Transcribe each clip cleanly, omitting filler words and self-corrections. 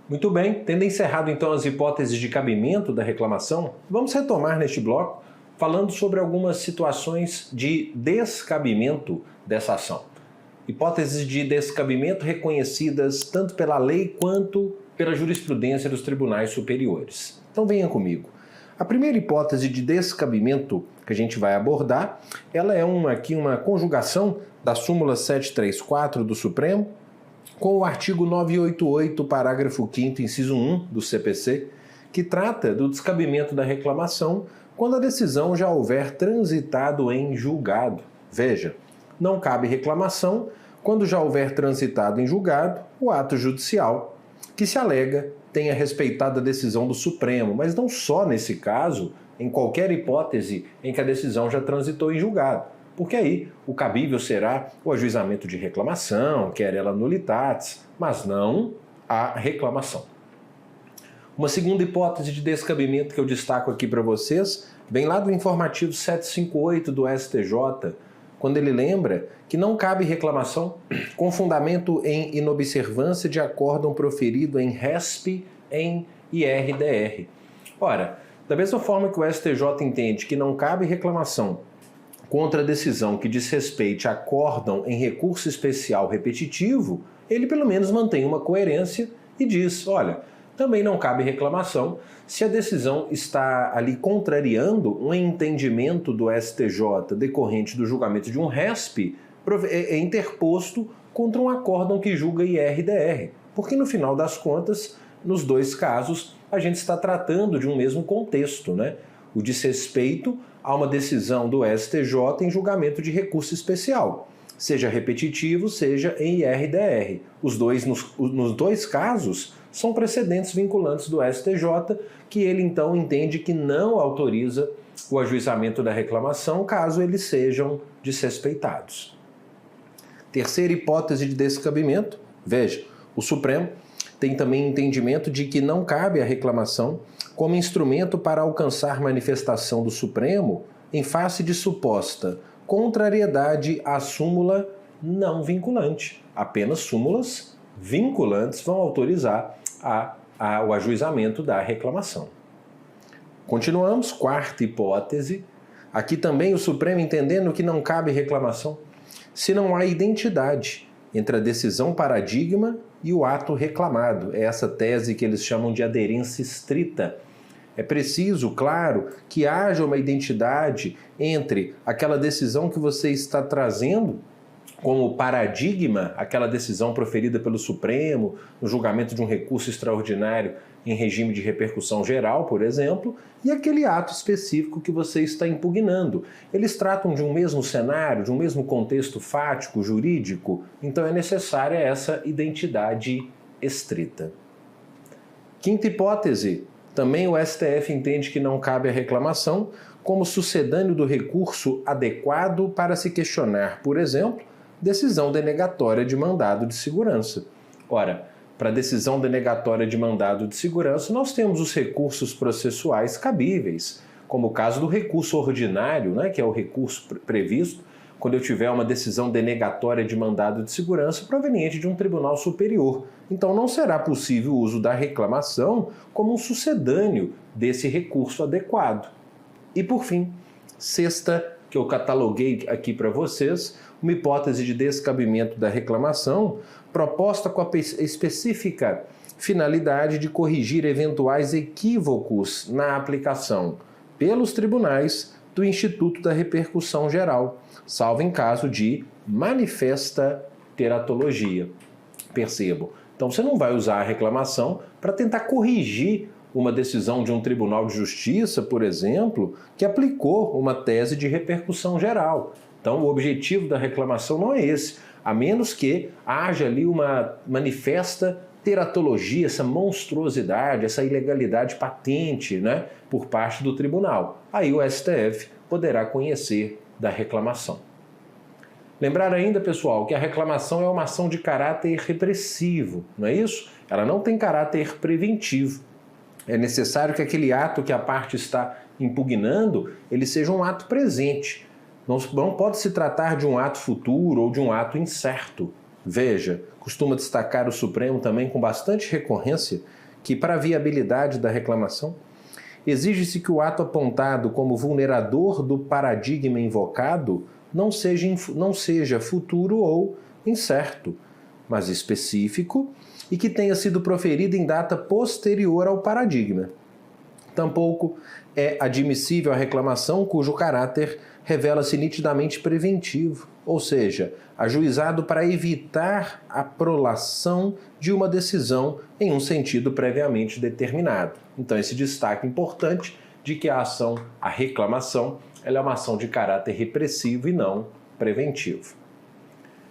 Muito bem, tendo encerrado então as hipóteses de cabimento da reclamação, vamos retomar neste bloco falando sobre algumas situações de descabimento dessa ação. Hipóteses de descabimento reconhecidas tanto pela lei quanto pela jurisprudência dos tribunais superiores. Então venha comigo. A primeira hipótese de descabimento que a gente vai abordar, ela é aqui uma conjugação da súmula 734 do Supremo com o artigo 988, parágrafo 5º, inciso 1 do CPC, que trata do descabimento da reclamação quando a decisão já houver transitado em julgado. Veja, não cabe reclamação quando já houver transitado em julgado o ato judicial que se alega tenha respeitado a decisão do Supremo, mas não só nesse caso, em qualquer hipótese em que a decisão já transitou em julgado. Porque aí o cabível será o ajuizamento de reclamação, querela nullitatis, mas não a reclamação. Uma segunda hipótese de descabimento que eu destaco aqui para vocês vem lá do informativo 758 do STJ, quando ele lembra que não cabe reclamação com fundamento em inobservância de acórdão proferido em RESP em IRDR. Ora, da mesma forma que o STJ entende que não cabe reclamação contra a decisão que diz respeito a acórdão em recurso especial repetitivo, ele pelo menos mantém uma coerência e diz, olha, também não cabe reclamação se a decisão está ali contrariando um entendimento do STJ decorrente do julgamento de um RESP interposto contra um acórdão que julga IRDR. Porque no final das contas, nos dois casos, a gente está tratando de um mesmo contexto, né? O desrespeito a uma decisão do STJ em julgamento de recurso especial, seja repetitivo, seja em IRDR. Nos dois casos, são precedentes vinculantes do STJ, que ele então entende que não autoriza o ajuizamento da reclamação caso eles sejam desrespeitados. Terceira hipótese de descabimento, veja, o Supremo tem também entendimento de que não cabe a reclamação como instrumento para alcançar manifestação do Supremo em face de suposta contrariedade à súmula não vinculante. Apenas súmulas vinculantes vão autorizar o ajuizamento da reclamação. Continuamos, quarta hipótese. Aqui também o Supremo entendendo que não cabe reclamação se não há identidade entre a decisão paradigma e o ato reclamado. É essa tese que eles chamam de aderência estrita. É preciso, claro, que haja uma identidade entre aquela decisão que você está trazendo como paradigma, aquela decisão proferida pelo Supremo no julgamento de um recurso extraordinário em regime de repercussão geral, por exemplo, e aquele ato específico que você está impugnando. Eles tratam de um mesmo cenário, de um mesmo contexto fático, jurídico, então é necessária essa identidade estrita. Quinta hipótese, também o STF entende que não cabe a reclamação como sucedâneo do recurso adequado para se questionar, por exemplo, decisão denegatória de mandado de segurança. Ora, para decisão denegatória de mandado de segurança, nós temos os recursos processuais cabíveis, como o caso do recurso ordinário, né, que é o recurso previsto quando eu tiver uma decisão denegatória de mandado de segurança proveniente de um tribunal superior. Então não será possível o uso da reclamação como um sucedâneo desse recurso adequado. E por fim, sexta, que eu cataloguei aqui para vocês, uma hipótese de descabimento da reclamação proposta com a específica finalidade de corrigir eventuais equívocos na aplicação pelos tribunais do Instituto da Repercussão Geral, salvo em caso de manifesta teratologia. Percebam. Então você não vai usar a reclamação para tentar corrigir uma decisão de um tribunal de justiça, por exemplo, que aplicou uma tese de repercussão geral. Então o objetivo da reclamação não é esse, a menos que haja ali uma manifesta teratologia, essa monstruosidade, essa ilegalidade patente, né, por parte do tribunal. Aí o STF poderá conhecer da reclamação. Lembrar ainda, pessoal, que a reclamação é uma ação de caráter repressivo, não é isso? Ela não tem caráter preventivo. É necessário que aquele ato que a parte está impugnando, ele seja um ato presente. Não pode se tratar de um ato futuro ou de um ato incerto. Veja, costuma destacar o Supremo também com bastante recorrência que, para a viabilidade da reclamação, exige-se que o ato apontado como vulnerador do paradigma invocado não seja futuro ou incerto, mas específico e que tenha sido proferido em data posterior ao paradigma. Tampouco é admissível a reclamação cujo caráter revela-se nitidamente preventivo, ou seja, ajuizado para evitar a prolação de uma decisão em um sentido previamente determinado. Então, esse destaque importante de que a reclamação, ela é uma ação de caráter repressivo e não preventivo.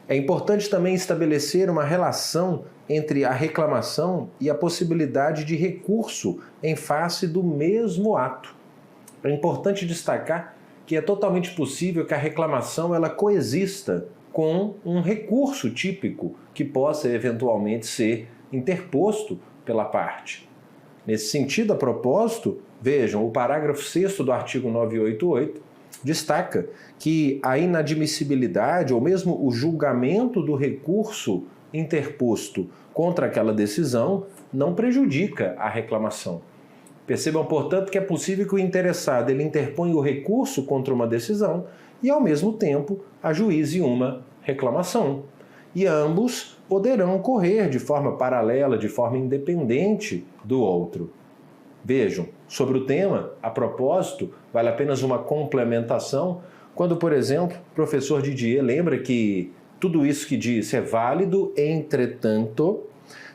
É importante também estabelecer uma relação entre a reclamação e a possibilidade de recurso em face do mesmo ato. É importante destacar que é totalmente possível que a reclamação ela coexista com um recurso típico que possa eventualmente ser interposto pela parte. Nesse sentido, a propósito, vejam, o parágrafo 6º do artigo 988 destaca que a inadmissibilidade ou mesmo o julgamento do recurso interposto contra aquela decisão não prejudica a reclamação. Percebam, portanto, que é possível que o interessado ele interponha o recurso contra uma decisão e, ao mesmo tempo, ajuize uma reclamação. E ambos poderão ocorrer de forma paralela, de forma independente do outro. Vejam, sobre o tema, a propósito, vale apenas uma complementação, quando, por exemplo, o professor Didier lembra que tudo isso que disse é válido, entretanto,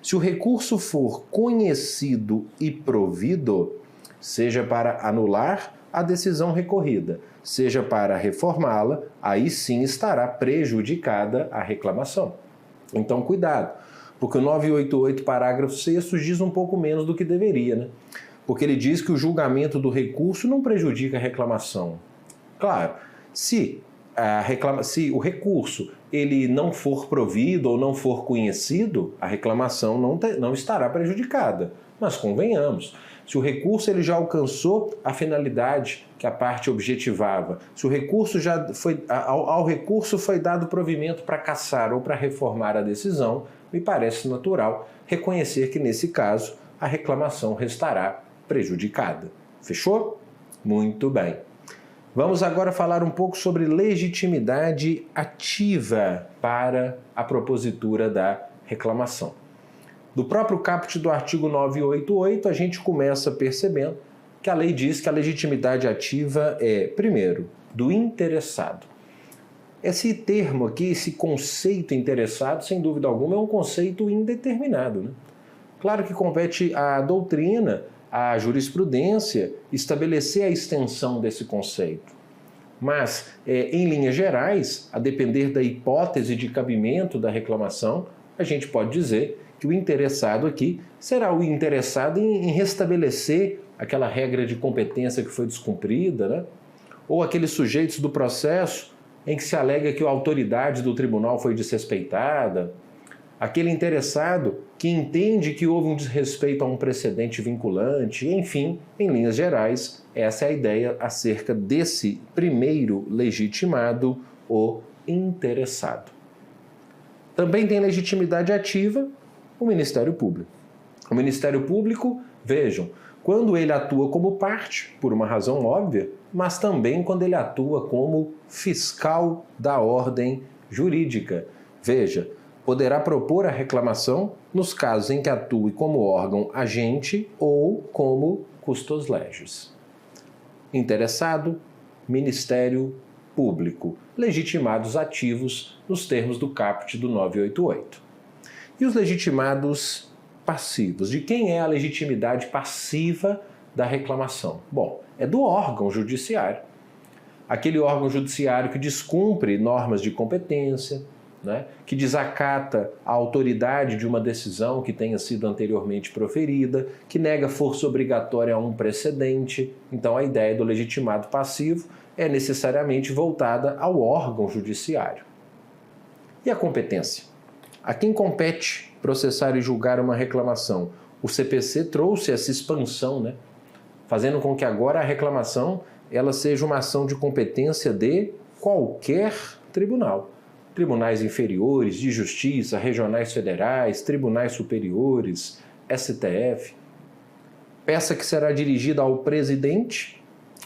se o recurso for conhecido e provido, seja para anular a decisão recorrida, seja para reformá-la, aí sim estará prejudicada a reclamação. Então, cuidado, porque o 988, parágrafo 6º, diz um pouco menos do que deveria, né? Porque ele diz que o julgamento do recurso não prejudica a reclamação. Claro, se o recurso ele não for provido ou não for conhecido, a reclamação não estará prejudicada. Mas convenhamos, se o recurso ele já alcançou a finalidade que a parte objetivava, se o recurso ao recurso foi dado provimento para cassar ou para reformar a decisão, me parece natural reconhecer que, nesse caso, a reclamação restará prejudicada. Fechou? Muito bem. Vamos agora falar um pouco sobre legitimidade ativa para a propositura da reclamação. Do próprio caput do artigo 988, a gente começa percebendo que a lei diz que a legitimidade ativa é, primeiro, do interessado. Esse termo aqui, esse conceito interessado, sem dúvida alguma, é um conceito indeterminado, né? Claro que compete à doutrina, à jurisprudência, estabelecer a extensão desse conceito. Mas, em linhas gerais, a depender da hipótese de cabimento da reclamação, a gente pode dizer que o interessado aqui será o interessado em restabelecer aquela regra de competência que foi descumprida, né? Ou aqueles sujeitos do processo em que se alega que a autoridade do tribunal foi desrespeitada, aquele interessado que entende que houve um desrespeito a um precedente vinculante, enfim, em linhas gerais, essa é a ideia acerca desse primeiro legitimado, o interessado. Também tem legitimidade ativa o Ministério Público. O Ministério Público, vejam, quando ele atua como parte, por uma razão óbvia, mas também quando ele atua como fiscal da ordem jurídica. Veja, poderá propor a reclamação nos casos em que atue como órgão agente ou como custos legis. Interessado, Ministério Público, legitimados ativos nos termos do caput do 988. E os legitimados passivos? De quem é a legitimidade passiva da reclamação? Bom, é do órgão judiciário. Aquele órgão judiciário que descumpre normas de competência, né, que desacata a autoridade de uma decisão que tenha sido anteriormente proferida, que nega força obrigatória a um precedente. Então, a ideia do legitimado passivo é necessariamente voltada ao órgão judiciário. E a competência? A quem compete processar e julgar uma reclamação? O CPC trouxe essa expansão, né, fazendo com que agora a reclamação ela seja uma ação de competência de qualquer tribunal. tribunais inferiores, de justiça, regionais federais, tribunais superiores, STF. Peça que será dirigida ao presidente,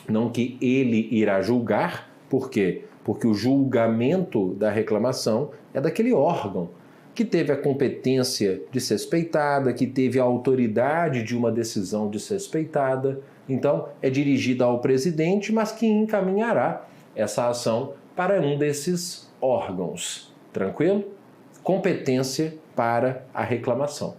não que ele irá julgar. Por quê? Porque o julgamento da reclamação é daquele órgão que teve a competência de ser respeitada, que teve a autoridade de uma decisão de ser respeitada. Então, é dirigida ao presidente, mas que encaminhará essa ação para um desses órgãos. Tranquilo? Competência para a reclamação.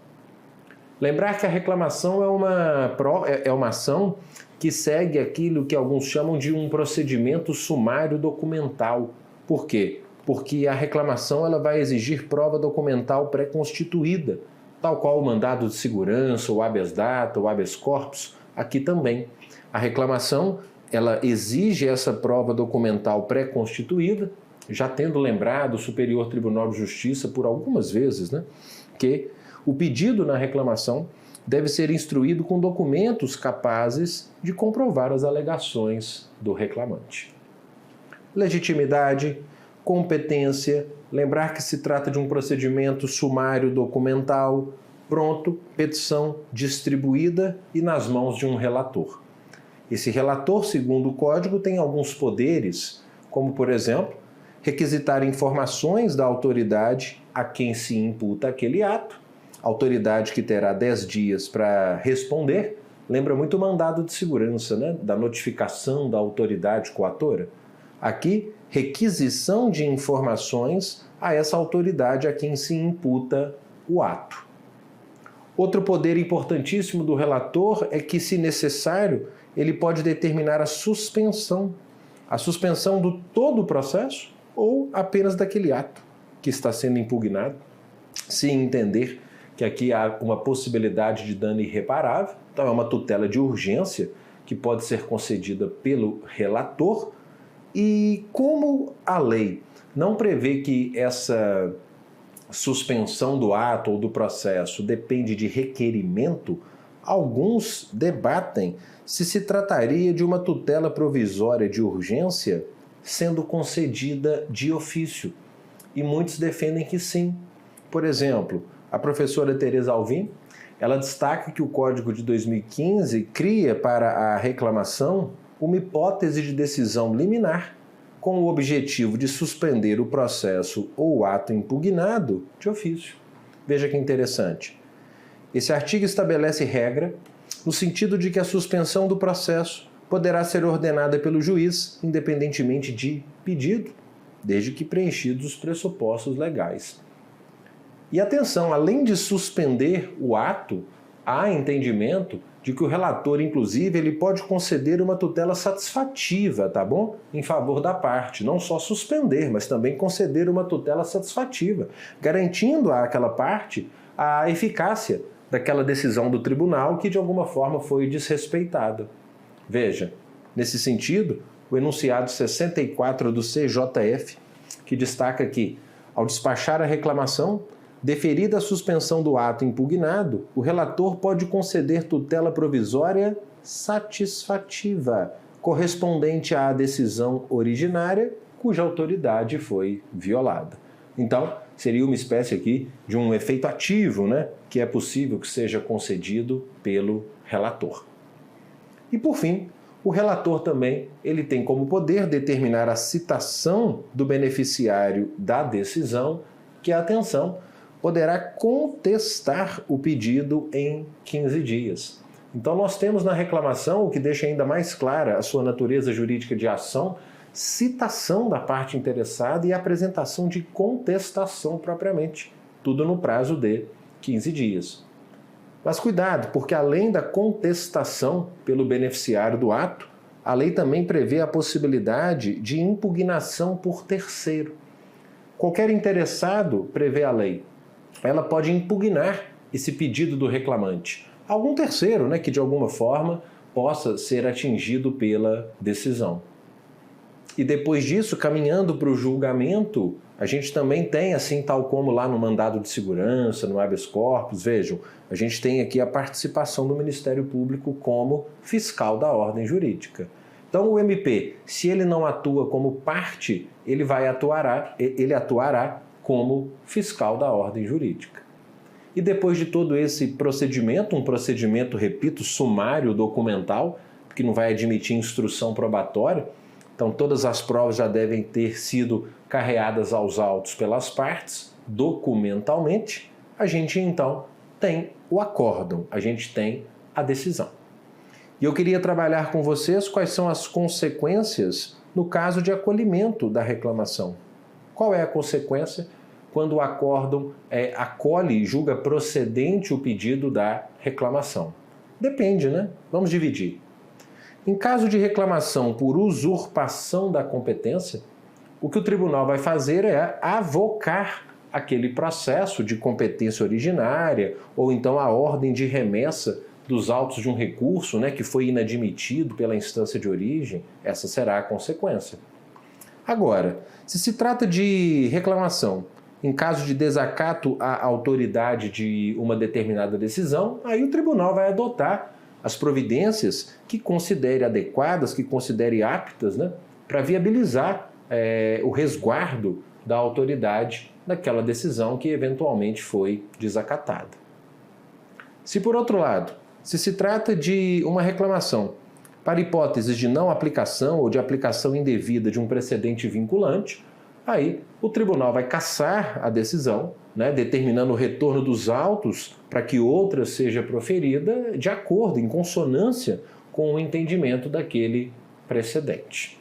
Lembrar que a reclamação é uma ação que segue aquilo que alguns chamam de um procedimento sumário documental. Por quê? Porque a reclamação ela vai exigir prova documental pré-constituída, tal qual o mandado de segurança, o habeas data, o habeas corpus, aqui também. A reclamação ela exige essa prova documental pré-constituída, já tendo lembrado o Superior Tribunal de Justiça por algumas vezes, que o pedido na reclamação deve ser instruído com documentos capazes de comprovar as alegações do reclamante. Legitimidade, competência, lembrar que se trata de um procedimento sumário documental, pronto, petição distribuída e nas mãos de um relator. Esse relator, segundo o Código, tem alguns poderes, como, por exemplo, requisitar informações da autoridade a quem se imputa aquele ato, autoridade que terá 10 dias para responder. Lembra muito o mandado de segurança, da notificação da autoridade coatora? Aqui, requisição de informações a essa autoridade a quem se imputa o ato. Outro poder importantíssimo do relator é que, se necessário, ele pode determinar a suspensão do todo o processo ou apenas daquele ato que está sendo impugnado, se entender que aqui há uma possibilidade de dano irreparável. Então é uma tutela de urgência que pode ser concedida pelo relator. E como a lei não prevê que essa suspensão do ato ou do processo depende de requerimento, alguns debatem se trataria de uma tutela provisória de urgência sendo concedida de ofício. E muitos defendem que sim. Por exemplo, a professora Tereza Alvim, ela destaca que o Código de 2015 cria para a reclamação uma hipótese de decisão liminar com o objetivo de suspender o processo ou o ato impugnado de ofício. Veja que interessante. Esse artigo estabelece regra no sentido de que a suspensão do processo poderá ser ordenada pelo juiz, independentemente de pedido, desde que preenchidos os pressupostos legais. E atenção, além de suspender o ato, há entendimento de que o relator, inclusive, ele pode conceder uma tutela satisfativa, tá bom? Em favor da parte, não só suspender, mas também conceder uma tutela satisfativa, garantindo àquela parte a eficácia daquela decisão do tribunal que de alguma forma foi desrespeitada. Veja, nesse sentido, o enunciado 64 do CJF, que destaca que, ao despachar a reclamação, deferida a suspensão do ato impugnado, o relator pode conceder tutela provisória satisfativa, correspondente à decisão originária, cuja autoridade foi violada. Então, seria uma espécie aqui de um efeito ativo, que é possível que seja concedido pelo relator. E por fim, o relator também ele tem como poder determinar a citação do beneficiário da decisão, que, atenção, poderá contestar o pedido em 15 dias. Então nós temos na reclamação, o que deixa ainda mais clara a sua natureza jurídica de ação, citação da parte interessada e apresentação de contestação propriamente, tudo no prazo de 15 dias. Mas cuidado, porque além da contestação pelo beneficiário do ato, a lei também prevê a possibilidade de impugnação por terceiro. Qualquer interessado, prevê a lei, ela pode impugnar esse pedido do reclamante. Algum terceiro, que de alguma forma possa ser atingido pela decisão. E depois disso, caminhando para o julgamento, a gente também tem, assim tal como lá no mandado de segurança, no habeas corpus, vejam, a gente tem aqui a participação do Ministério Público como fiscal da ordem jurídica. Então o MP, se ele não atua como parte, ele atuará como fiscal da ordem jurídica. E depois de todo esse procedimento, um procedimento, repito, sumário, documental, que não vai admitir instrução probatória, então todas as provas já devem ter sido carreadas aos autos pelas partes, documentalmente, a gente então tem o acórdão, a gente tem a decisão. E eu queria trabalhar com vocês quais são as consequências no caso de acolhimento da reclamação. Qual é a consequência quando o acórdão acolhe e julga procedente o pedido da reclamação? Depende, né? Vamos dividir. Em caso de reclamação por usurpação da competência, o que o tribunal vai fazer é avocar aquele processo de competência originária ou então a ordem de remessa dos autos de um recurso, né, que foi inadmitido pela instância de origem. Essa será a consequência. Agora, se trata de reclamação em caso de desacato à autoridade de uma determinada decisão, aí o tribunal vai adotar as providências que considere adequadas, que considere aptas, né, para viabilizar o resguardo da autoridade daquela decisão que eventualmente foi desacatada. Se, por outro lado, se trata de uma reclamação para hipóteses de não aplicação ou de aplicação indevida de um precedente vinculante, aí o tribunal vai cassar a decisão, né, determinando o retorno dos autos para que outra seja proferida de acordo, em consonância com o entendimento daquele precedente.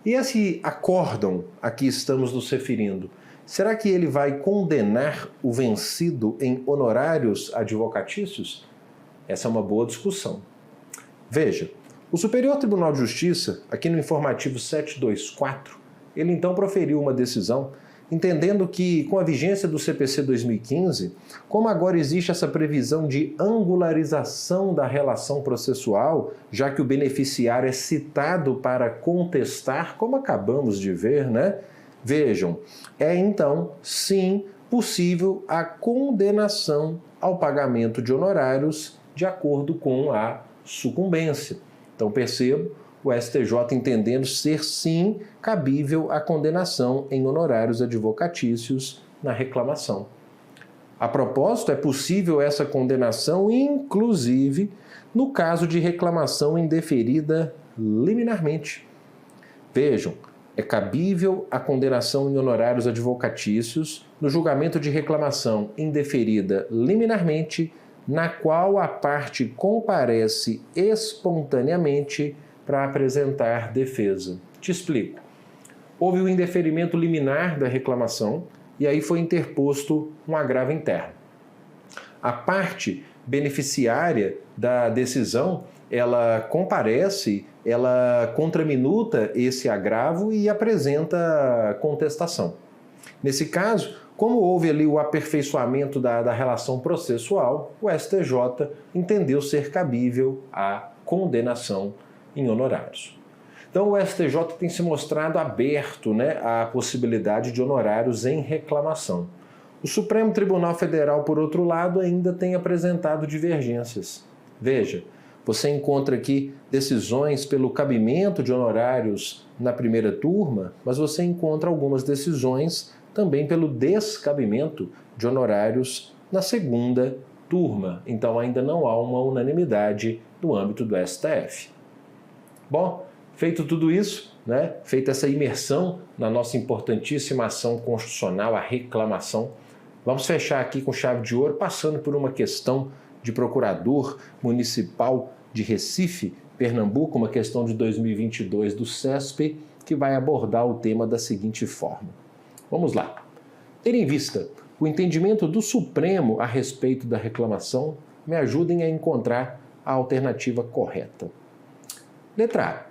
E esse acórdão a que estamos nos referindo, será que ele vai condenar o vencido em honorários advocatícios? Essa é uma boa discussão. Veja, o Superior Tribunal de Justiça, aqui no informativo 724, ele então proferiu uma decisão entendendo que, com a vigência do CPC 2015, como agora existe essa previsão de angularização da relação processual, já que o beneficiário é citado para contestar, como acabamos de ver, né? Vejam, é então, sim, possível a condenação ao pagamento de honorários de acordo com a sucumbência. Então, percebo o STJ entendendo ser, sim, cabível a condenação em honorários advocatícios na reclamação. A propósito, é possível essa condenação, inclusive, no caso de reclamação indeferida liminarmente. Vejam, é cabível a condenação em honorários advocatícios no julgamento de reclamação indeferida liminarmente, na qual a parte comparece espontaneamente para apresentar defesa. Te explico. Houve o indeferimento liminar da reclamação e aí foi interposto um agravo interno. A parte beneficiária da decisão, ela comparece, ela contraminuta esse agravo e apresenta contestação. Nesse caso, como houve ali o aperfeiçoamento da relação processual, o STJ entendeu ser cabível a condenação em honorários. Então o STJ tem se mostrado aberto, né, à possibilidade de honorários em reclamação. O Supremo Tribunal Federal, por outro lado, ainda tem apresentado divergências. Veja, você encontra aqui decisões pelo cabimento de honorários na primeira turma, mas você encontra algumas decisões também pelo descabimento de honorários na segunda turma. Então ainda não há uma unanimidade no âmbito do STF. Bom, feito tudo isso, né, feita essa imersão na nossa importantíssima ação constitucional, a reclamação, vamos fechar aqui com chave de ouro, passando por uma questão de procurador municipal de Recife, Pernambuco, uma questão de 2022 do CESP, que vai abordar o tema da seguinte forma. Vamos lá. Tendo em vista o entendimento do Supremo a respeito da reclamação, me ajudem a encontrar a alternativa correta. Letra A.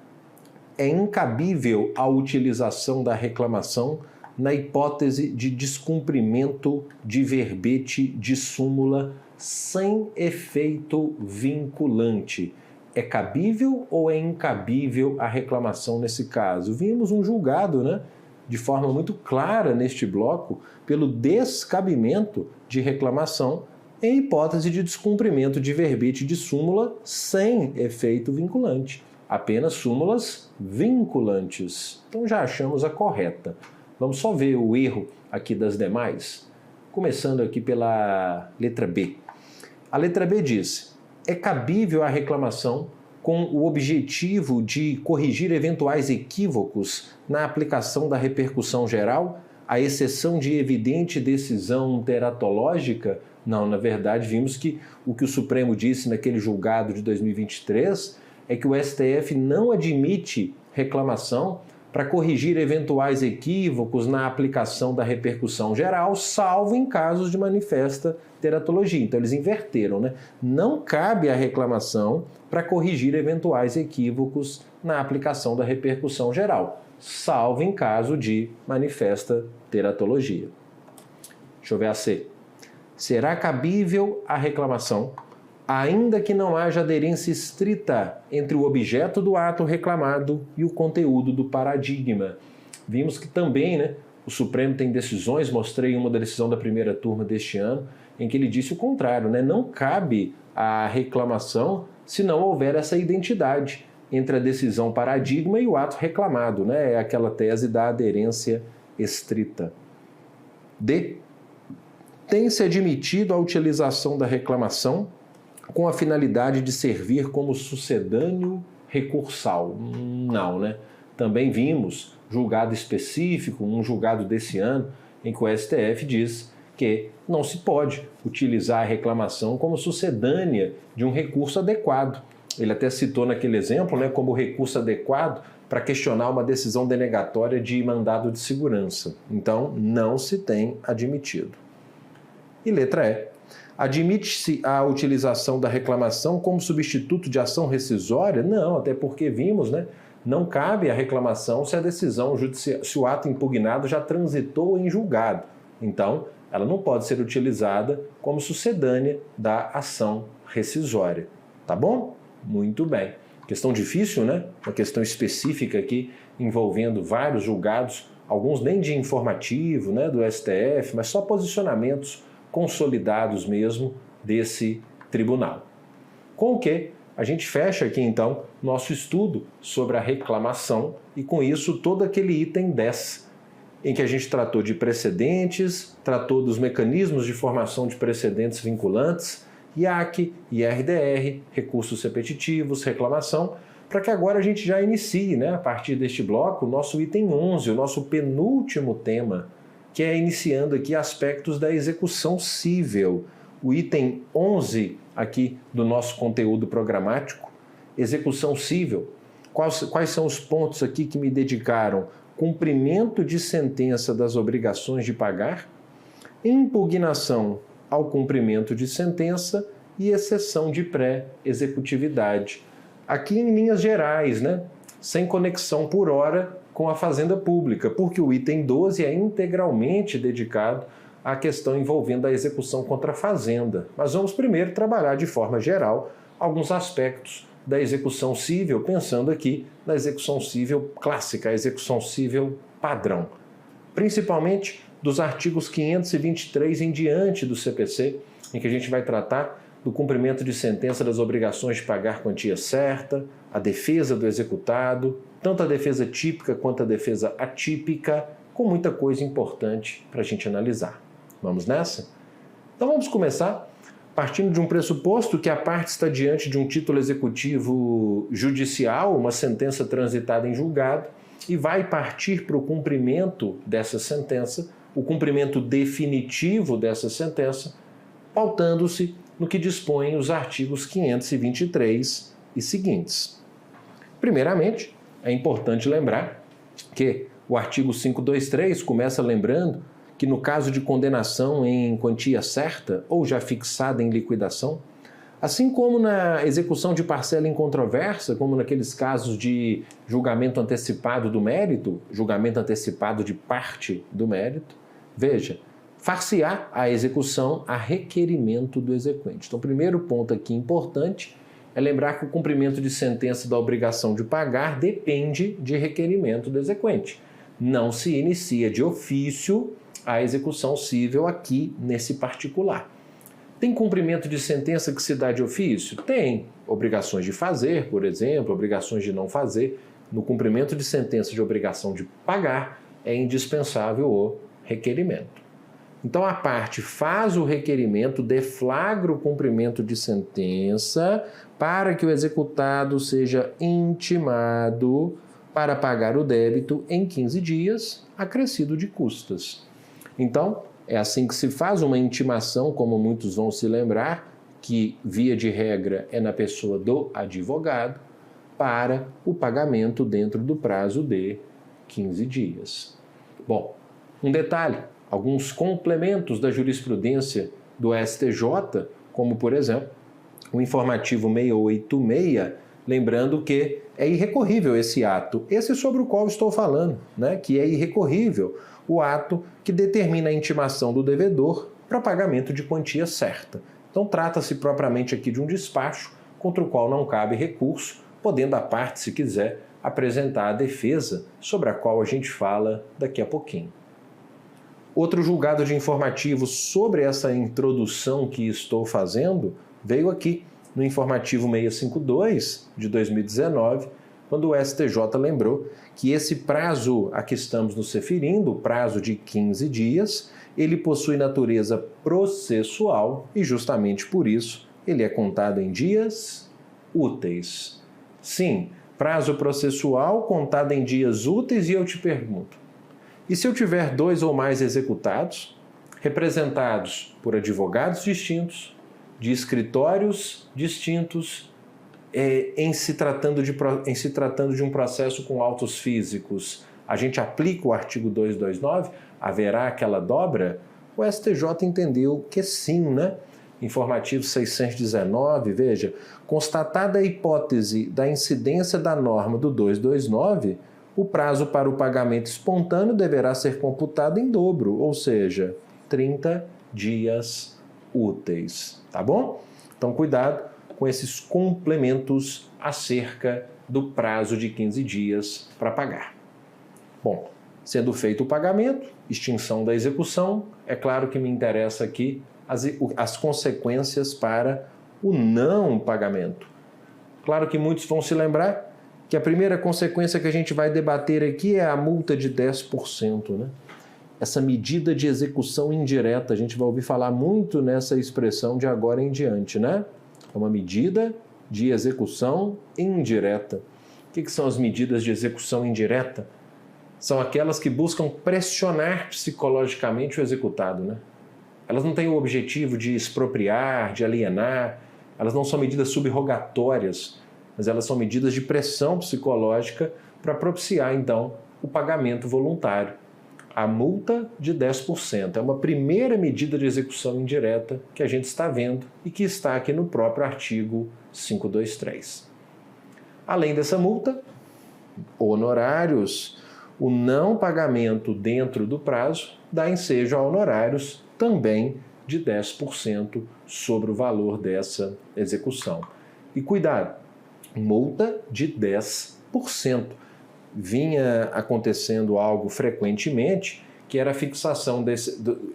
É incabível a utilização da reclamação na hipótese de descumprimento de verbete de súmula sem efeito vinculante. É cabível ou é incabível a reclamação nesse caso? Vimos um julgado, né, de forma muito clara neste bloco pelo descabimento de reclamação em hipótese de descumprimento de verbete de súmula sem efeito vinculante. apenas súmulas vinculantes. Então já achamos a correta. Vamos só ver o erro aqui das demais, começando aqui pela letra B. A letra B diz: é cabível a reclamação com o objetivo de corrigir eventuais equívocos na aplicação da repercussão geral, à exceção de evidente decisão teratológica? Não, na verdade, vimos que o Supremo disse naquele julgado de 2023 é que o STF não admite reclamação para corrigir eventuais equívocos na aplicação da repercussão geral, salvo em casos de manifesta teratologia. Então eles inverteram, né? Não cabe a reclamação para corrigir eventuais equívocos na aplicação da repercussão geral, salvo em caso de manifesta teratologia. Deixa eu ver a C. Será cabível a reclamação, ainda que não haja aderência estrita entre o objeto do ato reclamado e o conteúdo do paradigma. Vimos que também, né, o Supremo tem decisões, mostrei uma da decisão da primeira turma deste ano, em que ele disse o contrário, né? Não cabe a reclamação se não houver essa identidade entre a decisão paradigma e o ato reclamado, né? É aquela tese da aderência estrita. D. Tem-se admitido a utilização da reclamação com a finalidade de servir como sucedâneo recursal? Não, né? Também vimos julgado específico, um julgado desse ano, em que o STF diz que não se pode utilizar a reclamação como sucedânea de um recurso adequado. Ele até citou naquele exemplo, né, como recurso adequado para questionar uma decisão denegatória de mandado de segurança. Então, não se tem admitido. E letra E. Admite-se a utilização da reclamação como substituto de ação rescisória? Não, até porque vimos, né? Não cabe a reclamação se a decisão judicial, se o ato impugnado já transitou em julgado. Então, ela não pode ser utilizada como sucedânea da ação rescisória. Tá bom? Muito bem. Questão difícil, né? Uma questão específica aqui envolvendo vários julgados, alguns nem de informativo, né, do STF, mas só posicionamentos consolidados mesmo desse tribunal. Com o que a gente fecha aqui então nosso estudo sobre a reclamação e com isso todo aquele item 10, em que a gente tratou de precedentes, tratou dos mecanismos de formação de precedentes vinculantes, IAC, IRDR, recursos repetitivos, reclamação, para que agora a gente já inicie, né, a partir deste bloco, o nosso item 11, o nosso penúltimo tema, que é iniciando aqui aspectos da execução cível. O item 11 aqui do nosso conteúdo programático, execução cível. Quais são os pontos aqui que me dedicaram? Cumprimento de sentença das obrigações de pagar, impugnação ao cumprimento de sentença e exceção de pré-executividade. Aqui em linhas gerais, né? Sem conexão por hora com a Fazenda Pública, porque o item 12 é integralmente dedicado à questão envolvendo a execução contra a Fazenda. Mas vamos primeiro trabalhar de forma geral alguns aspectos da execução cível, pensando aqui na execução cível clássica, a execução cível padrão. Principalmente dos artigos 523 em diante do CPC, em que a gente vai tratar do cumprimento de sentença das obrigações de pagar quantia certa, a defesa do executado, tanto a defesa típica quanto a defesa atípica, com muita coisa importante para a gente analisar. Vamos nessa? Então vamos começar partindo de um pressuposto que a parte está diante de um título executivo judicial, uma sentença transitada em julgado, e vai partir para o cumprimento dessa sentença, o cumprimento definitivo dessa sentença, pautando-se no que dispõem os artigos 523 e seguintes. Primeiramente, é importante lembrar que o artigo 523 começa lembrando que no caso de condenação em quantia certa ou já fixada em liquidação, assim como na execução de parcela incontroversa, como naqueles casos de julgamento antecipado do mérito, julgamento antecipado de parte do mérito, veja, far-se-á a execução a requerimento do exequente. Então, o primeiro ponto aqui importante é lembrar que o cumprimento de sentença da obrigação de pagar depende de requerimento do exequente. Não se inicia de ofício a execução cível aqui nesse particular. Tem cumprimento de sentença que se dá de ofício? Tem. obrigações de fazer, por exemplo, obrigações de não fazer, no cumprimento de sentença de obrigação de pagar, é indispensável o requerimento. Então, a parte faz o requerimento, deflagra o cumprimento de sentença para que o executado seja intimado para pagar o débito em 15 dias, acrescido de custas. Então, é assim que se faz uma intimação, como muitos vão se lembrar, que, via de regra, é na pessoa do advogado, para o pagamento dentro do prazo de 15 dias. Bom, um detalhe, alguns complementos da jurisprudência do STJ, como, por exemplo, o informativo 686, lembrando que é irrecorrível esse ato, esse sobre o qual estou falando, né? Que é irrecorrível o ato que determina a intimação do devedor para pagamento de quantia certa. Então, trata-se propriamente aqui de um despacho contra o qual não cabe recurso, podendo a parte, se quiser, apresentar a defesa, sobre a qual a gente fala daqui a pouquinho. Outro julgado de informativo sobre essa introdução que estou fazendo veio aqui no informativo 652 de 2019, quando o STJ lembrou que esse prazo a que estamos nos referindo, o prazo de 15 dias, ele possui natureza processual e justamente por isso ele é contado em dias úteis. Sim, prazo processual contado em dias úteis, e eu te pergunto, e se eu tiver 2 ou mais executados, representados por advogados distintos, de escritórios distintos, em se tratando de um processo com autos físicos, a gente aplica o artigo 229, haverá aquela dobra? O STJ entendeu que sim, né? Informativo 619, veja, constatada a hipótese da incidência da norma do 229, o prazo para o pagamento espontâneo deverá ser computado em dobro, ou seja, 30 dias úteis, tá bom? Então, cuidado com esses complementos acerca do prazo de 15 dias para pagar. Bom, sendo feito o pagamento, extinção da execução, é claro que me interessa aqui as consequências para o não pagamento. Claro que muitos vão se lembrar que a primeira consequência que a gente vai debater aqui é a multa de 10%, né? Essa medida de execução indireta, a gente vai ouvir falar muito nessa expressão de agora em diante, né? É uma medida de execução indireta. O que são as medidas de execução indireta? São aquelas que buscam pressionar psicologicamente o executado, né? Elas não têm o objetivo de expropriar, de alienar, elas não são medidas subrogatórias, mas elas são medidas de pressão psicológica para propiciar, então, o pagamento voluntário. A multa de 10% é uma primeira medida de execução indireta que a gente está vendo e que está aqui no próprio artigo 523. Além dessa multa, honorários, o não pagamento dentro do prazo dá ensejo a honorários também de 10% sobre o valor dessa execução. E cuidado, multa de 10%. Vinha acontecendo algo frequentemente, que era a fixação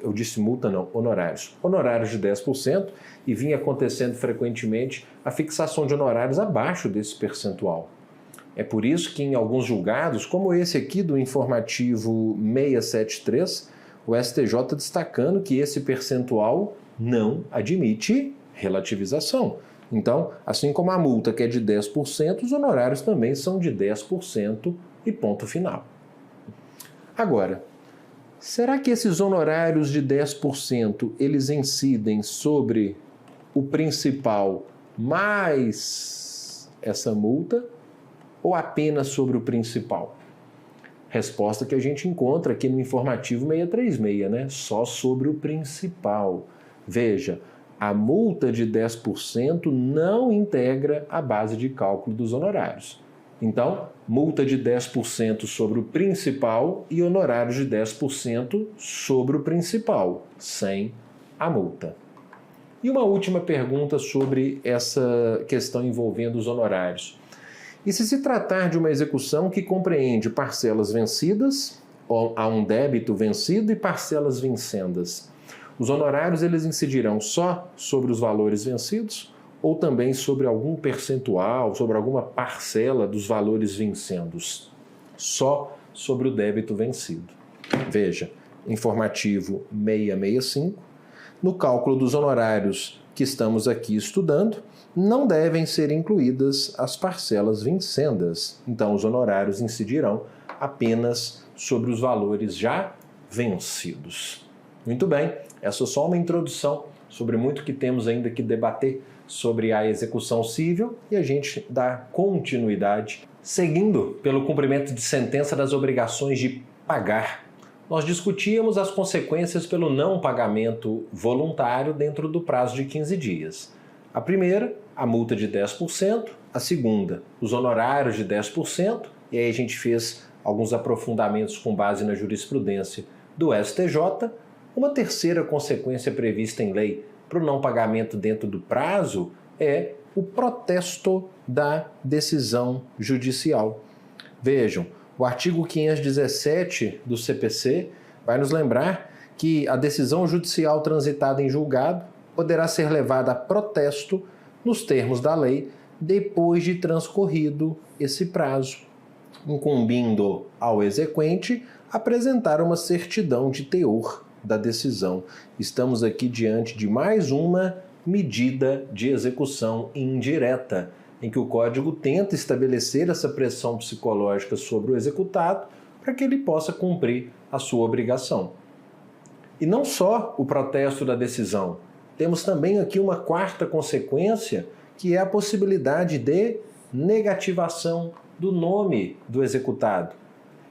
eu disse multa não, honorários. Honorários de 10%, e vinha acontecendo frequentemente a fixação de honorários abaixo desse percentual. É por isso que em alguns julgados, como esse aqui do informativo 673, o STJ destacando que esse percentual não admite relativização. Então, assim como a multa que é de 10%, os honorários também são de 10% e ponto final. Agora, será que esses honorários de 10% eles incidem sobre o principal mais essa multa ou apenas sobre o principal? Resposta que a gente encontra aqui no informativo 636, né? Só sobre o principal. Veja, a multa de 10% não integra a base de cálculo dos honorários. Então, multa de 10% sobre o principal e honorários de 10% sobre o principal, sem a multa. E uma última pergunta sobre essa questão envolvendo os honorários. E se tratar de uma execução que compreende parcelas vencidas, ou há um débito vencido e parcelas vincendas, os honorários eles incidirão só sobre os valores vencidos ou também sobre algum percentual, sobre alguma parcela dos valores vincendos, só sobre o débito vencido. Veja, informativo 665, no cálculo dos honorários que estamos aqui estudando, não devem ser incluídas as parcelas vincendas. Então, os honorários incidirão apenas sobre os valores já vencidos. Muito bem, essa é só uma introdução sobre muito que temos ainda que debater sobre a execução civil e a gente dá continuidade. Seguindo pelo cumprimento de sentença das obrigações de pagar, nós discutíamos as consequências pelo não pagamento voluntário dentro do prazo de 15 dias. A primeira, a multa de 10%, a segunda, os honorários de 10%, e aí a gente fez alguns aprofundamentos com base na jurisprudência do STJ. Uma terceira consequência prevista em lei para o não pagamento dentro do prazo é o protesto da decisão judicial. Vejam, o artigo 517 do CPC vai nos lembrar que a decisão judicial transitada em julgado poderá ser levada a protesto nos termos da lei depois de transcorrido esse prazo, incumbindo ao exequente apresentar uma certidão de teor da decisão. Estamos aqui diante de mais uma medida de execução indireta, em que o Código tenta estabelecer essa pressão psicológica sobre o executado para que ele possa cumprir a sua obrigação. E não só o protesto da decisão, temos também aqui uma quarta consequência, que é a possibilidade de negativação do nome do executado.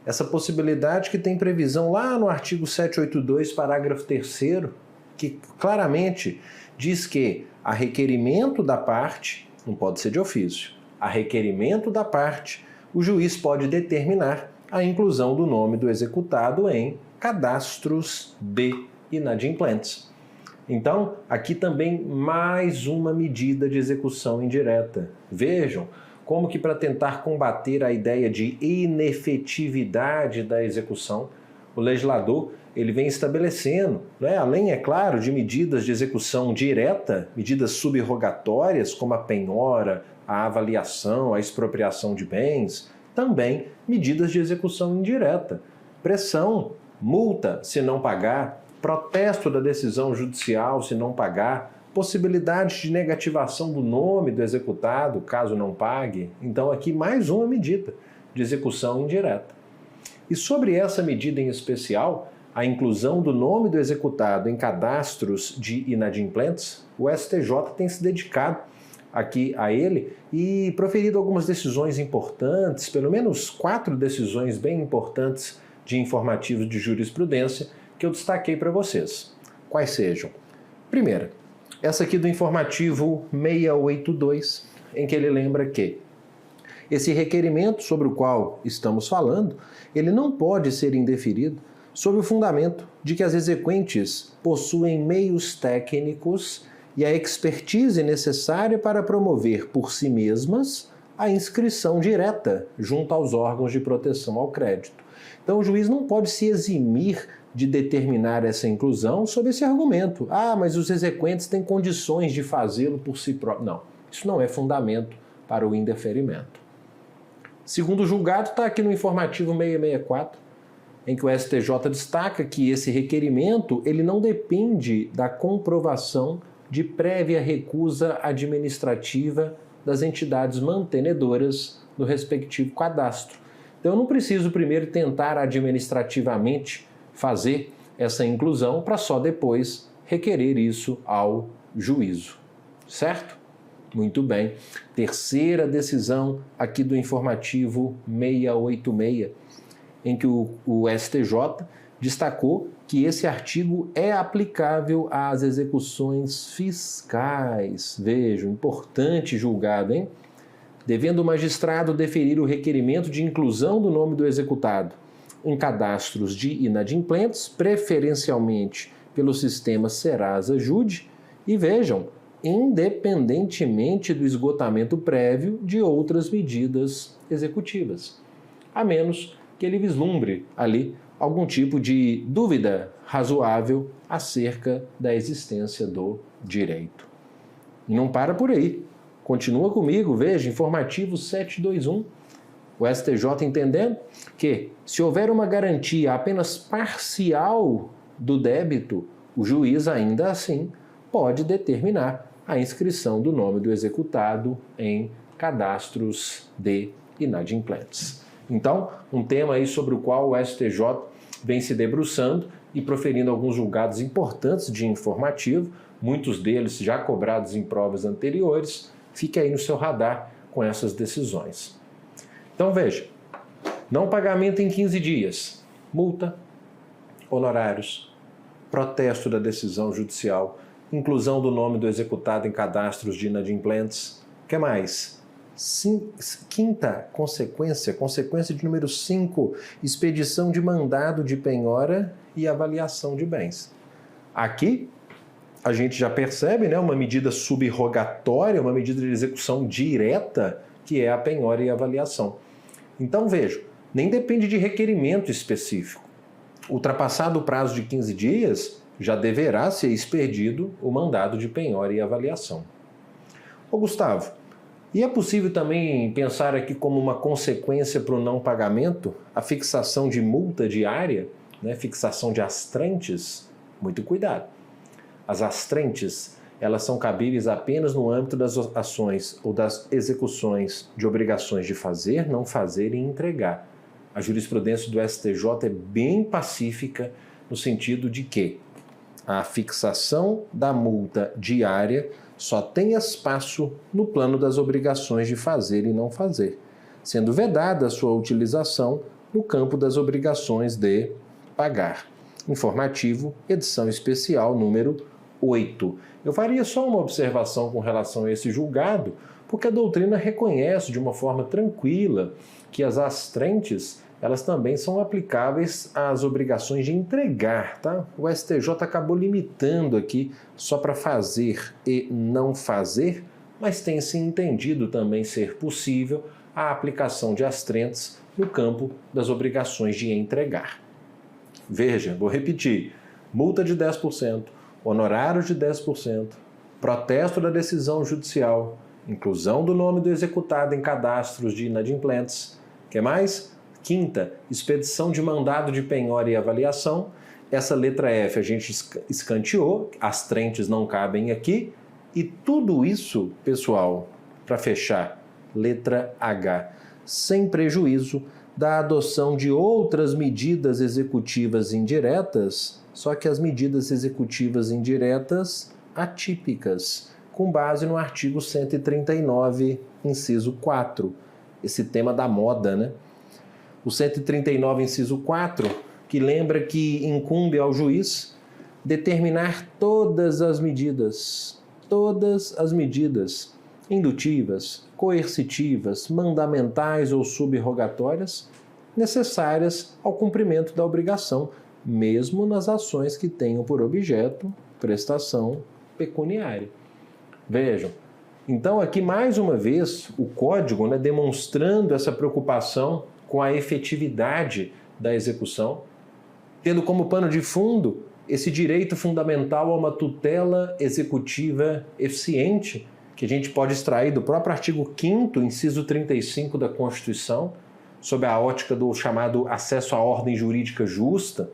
Essa possibilidade que tem previsão lá no artigo 782, parágrafo 3º, que claramente diz que a requerimento da parte, não pode ser de ofício, a requerimento da parte, o juiz pode determinar a inclusão do nome do executado em cadastros de inadimplentes. Então, aqui também mais uma medida de execução indireta. Vejam como que para tentar combater a ideia de inefetividade da execução, o legislador ele vem estabelecendo, além, é claro, de medidas de execução direta, medidas subrogatórias, como a penhora, a avaliação, a expropriação de bens, também medidas de execução indireta, pressão, multa se não pagar, protesto da decisão judicial se não pagar, possibilidade de negativação do nome do executado caso não pague. Então aqui mais uma medida de execução indireta. E sobre essa medida em especial, a inclusão do nome do executado em cadastros de inadimplentes, o STJ tem se dedicado aqui a ele e proferido algumas decisões importantes, pelo menos 4 decisões bem importantes de informativos de jurisprudência que eu destaquei para vocês. Quais sejam? Primeira, essa aqui do informativo 682, em que ele lembra que esse requerimento sobre o qual estamos falando, ele não pode ser indeferido sob o fundamento de que as exequentes possuem meios técnicos e a expertise necessária para promover por si mesmas a inscrição direta junto aos órgãos de proteção ao crédito. Então o juiz não pode se eximir de determinar essa inclusão sob esse argumento. Ah, mas os exequentes têm condições de fazê-lo por si próprios. Não, isso não é fundamento para o indeferimento. Segundo o julgado, está aqui no informativo 664, em que o STJ destaca que esse requerimento ele não depende da comprovação de prévia recusa administrativa das entidades mantenedoras do respectivo cadastro. Então eu não preciso primeiro tentar administrativamente fazer essa inclusão para só depois requerer isso ao juízo, certo? Muito bem. Terceira decisão aqui do informativo 686, em que o STJ destacou que esse artigo é aplicável às execuções fiscais. Vejam, importante julgado, hein? Devendo o magistrado deferir o requerimento de inclusão do nome do executado em cadastros de inadimplentes, preferencialmente pelo sistema Serasa-Jude, e vejam, independentemente do esgotamento prévio de outras medidas executivas, a menos que ele vislumbre ali algum tipo de dúvida razoável acerca da existência do direito. E não para por aí. Continua comigo, veja, informativo 721. O STJ entendendo que, se houver uma garantia apenas parcial do débito, o juiz ainda assim pode determinar a inscrição do nome do executado em cadastros de inadimplentes. Então, um tema aí sobre o qual o STJ vem se debruçando e proferindo alguns julgados importantes de informativo, muitos deles já cobrados em provas anteriores. Fique aí no seu radar com essas decisões. Então veja, não pagamento em 15 dias, multa, honorários, protesto da decisão judicial, inclusão do nome do executado em cadastros de inadimplentes. O que mais? Quinta consequência de número 5, expedição de mandado de penhora e avaliação de bens. Aqui a gente já percebe, né, uma medida subrogatória, uma medida de execução direta, que é a penhora e a avaliação. Então veja, nem depende de requerimento específico. Ultrapassado o prazo de 15 dias, já deverá ser expedido o mandado de penhora e avaliação. Ô Gustavo, e é possível também pensar aqui como uma consequência para o não pagamento, a fixação de multa diária, né, fixação de astrentes? Muito cuidado. As astrentes, elas são cabíveis apenas no âmbito das ações ou das execuções de obrigações de fazer, não fazer e entregar. A jurisprudência do STJ é bem pacífica no sentido de que a fixação da multa diária só tem espaço no plano das obrigações de fazer e não fazer, sendo vedada a sua utilização no campo das obrigações de pagar. Informativo, edição especial número 8. Eu faria só uma observação com relação a esse julgado, porque a doutrina reconhece de uma forma tranquila que as astrentes, elas também são aplicáveis às obrigações de entregar, tá? O STJ acabou limitando aqui só para fazer e não fazer, mas tem se entendido também ser possível a aplicação de astrentes no campo das obrigações de entregar. Veja, vou repetir, multa de 10%, honorários de 10%, protesto da decisão judicial, inclusão do nome do executado em cadastros de inadimplentes. O que mais? Quinta, expedição de mandado de penhora e avaliação. Essa letra F a gente escanteou, as trentes não cabem aqui. E tudo isso, pessoal, para fechar, letra H, sem prejuízo da adoção de outras medidas executivas indiretas, só que as medidas executivas indiretas atípicas, com base no artigo 139, inciso 4. Esse tema da moda, né? O 139, inciso 4, que lembra que incumbe ao juiz determinar todas as medidas indutivas, coercitivas, mandamentais ou subrogatórias necessárias ao cumprimento da obrigação, mesmo nas ações que tenham por objeto prestação pecuniária. Vejam, então aqui mais uma vez o Código, né, demonstrando essa preocupação com a efetividade da execução, tendo como pano de fundo esse direito fundamental a uma tutela executiva eficiente, que a gente pode extrair do próprio artigo 5º, inciso 35 da Constituição, sob a ótica do chamado acesso à ordem jurídica justa.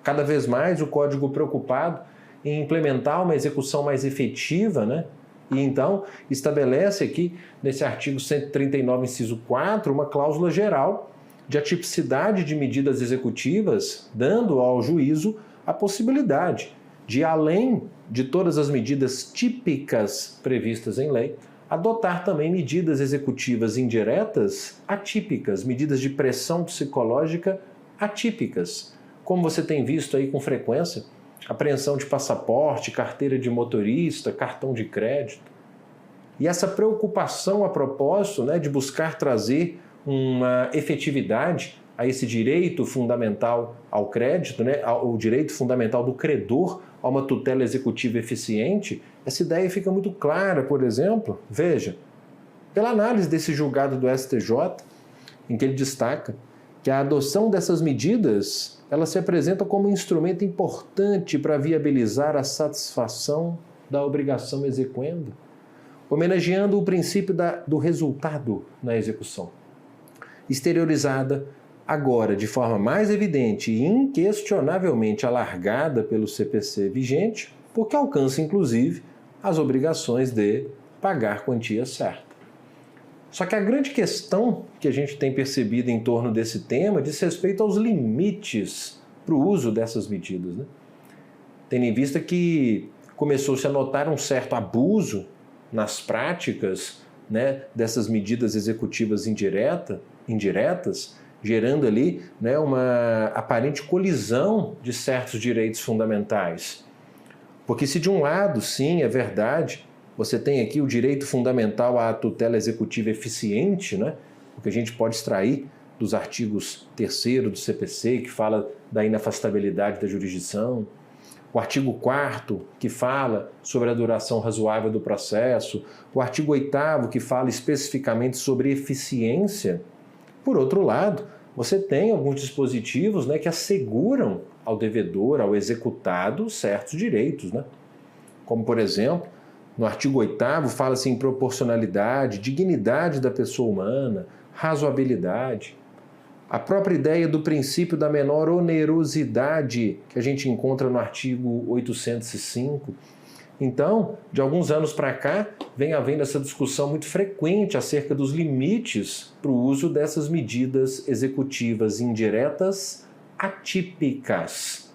Cada vez mais o Código preocupado em implementar uma execução mais efetiva, né? E então estabelece aqui, nesse artigo 139, inciso 4, uma cláusula geral de atipicidade de medidas executivas, dando ao juízo a possibilidade de, além de todas as medidas típicas previstas em lei, adotar também medidas executivas indiretas atípicas, medidas de pressão psicológica atípicas, como você tem visto aí com frequência, apreensão de passaporte, carteira de motorista, cartão de crédito. E essa preocupação a propósito, né, de buscar trazer uma efetividade a esse direito fundamental ao crédito, né, o direito fundamental do credor a uma tutela executiva eficiente, essa ideia fica muito clara, por exemplo, veja, pela análise desse julgado do STJ, em que ele destaca que a adoção dessas medidas, ela se apresenta como um instrumento importante para viabilizar a satisfação da obrigação exequenda, homenageando o princípio do resultado na execução. Exteriorizada agora de forma mais evidente e inquestionavelmente alargada pelo CPC vigente, porque alcança inclusive as obrigações de pagar quantia certa. Só que a grande questão que a gente tem percebido em torno desse tema diz respeito aos limites para o uso dessas medidas, né? Tendo em vista que começou-se a notar um certo abuso nas práticas, né, dessas medidas executivas indiretas, gerando ali, né, uma aparente colisão de certos direitos fundamentais. Porque se de um lado, sim, é verdade, você tem aqui o direito fundamental à tutela executiva eficiente, né? O que a gente pode extrair dos artigos 3º do CPC, que fala da inafastabilidade da jurisdição, o artigo 4º, que fala sobre a duração razoável do processo, o artigo 8º, que fala especificamente sobre eficiência. Por outro lado, você tem alguns dispositivos, né, que asseguram ao devedor, ao executado, certos direitos, né? Como, por exemplo, no artigo 8º, fala-se em proporcionalidade, dignidade da pessoa humana, razoabilidade. A própria ideia do princípio da menor onerosidade que a gente encontra no artigo 805. Então, de alguns anos para cá, vem havendo essa discussão muito frequente acerca dos limites para o uso dessas medidas executivas indiretas atípicas.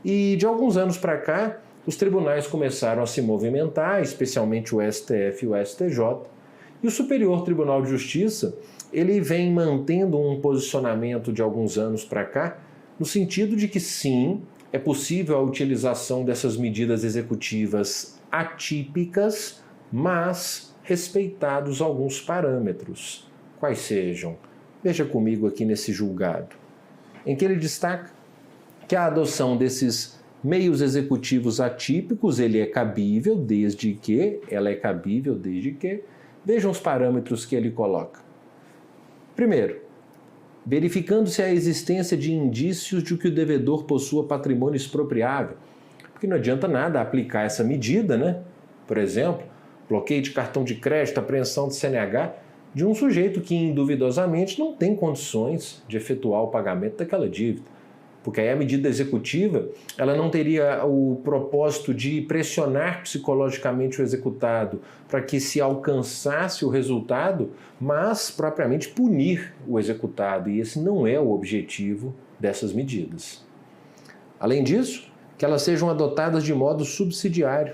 E de alguns anos para cá, os tribunais começaram a se movimentar, especialmente o STF e o STJ, e o Superior Tribunal de Justiça, ele vem mantendo um posicionamento de alguns anos para cá, no sentido de que sim, é possível a utilização dessas medidas executivas atípicas, mas respeitados alguns parâmetros. Quais sejam? Veja comigo aqui nesse julgado, em que ele destaca que a adoção desses meios executivos atípicos, ela é cabível desde que, vejam os parâmetros que ele coloca. Primeiro, verificando-se a existência de indícios de que o devedor possua patrimônio expropriável, porque não adianta nada aplicar essa medida, né? Por exemplo, bloqueio de cartão de crédito, apreensão de CNH, de um sujeito que induvidosamente não tem condições de efetuar o pagamento daquela dívida. Porque aí a medida executiva, ela não teria o propósito de pressionar psicologicamente o executado para que se alcançasse o resultado, mas propriamente punir o executado, e esse não é o objetivo dessas medidas. Além disso, que elas sejam adotadas de modo subsidiário.